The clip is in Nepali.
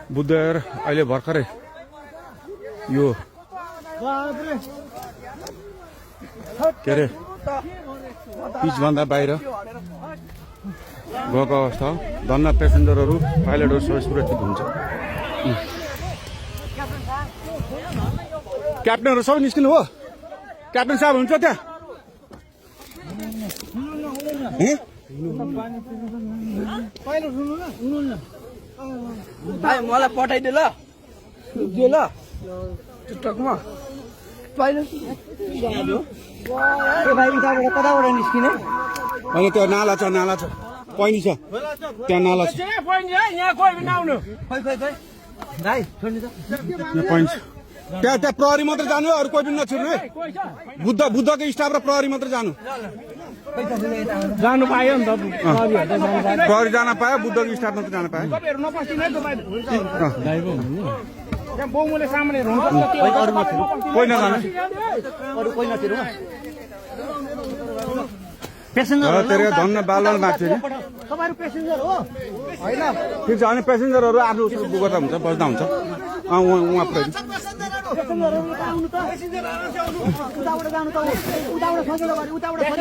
बुद्धर अहिले भर्खरै यो के अरे पिचभन्दा बाहिर गएको अवस्था हो। धन्न पेसेन्जरहरू पाइलटहरू सबै सुरक्षित हुन्छ। क्याप्टनहरू सबै निस्किनु हो। क्याप्टन साहब हुन्छ त्यहाँ? मलाई पठाइदियो ल दियो ल टिकटकमा पाइलट कताबाट निस्किने? अनि त्यो नाला छ पैनी छ त्यहाँ नाला छ यहाँ कोही पनि आउनु खोइ भाइ छोड्नु त पैनी छ त्यहाँ प्रहरी मात्र जानु हो, अरू कोही पनि नछिर्नु है। बुद्धको स्टाफ र प्रहरी मात्र जानु पायो नि त प्रहरी जान पायो, बुद्धको स्टाफ मात्र जान पायो। बाउले सामानहरू हुन्छ कोही नजानु अरू कोही नतिर धन्न बालवाल माथि तपाईँहरू पेसेन्जर हो होइन? ठिक छ। अनि पेसेन्जरहरू आफ्नो गर्दा हुन्छ, बस्दा हुन्छ। उहाँ प्रहरी पेसेन्जरहरू आउनु त उताबाट जानु त उताबाट सजिलो गरी उताबाट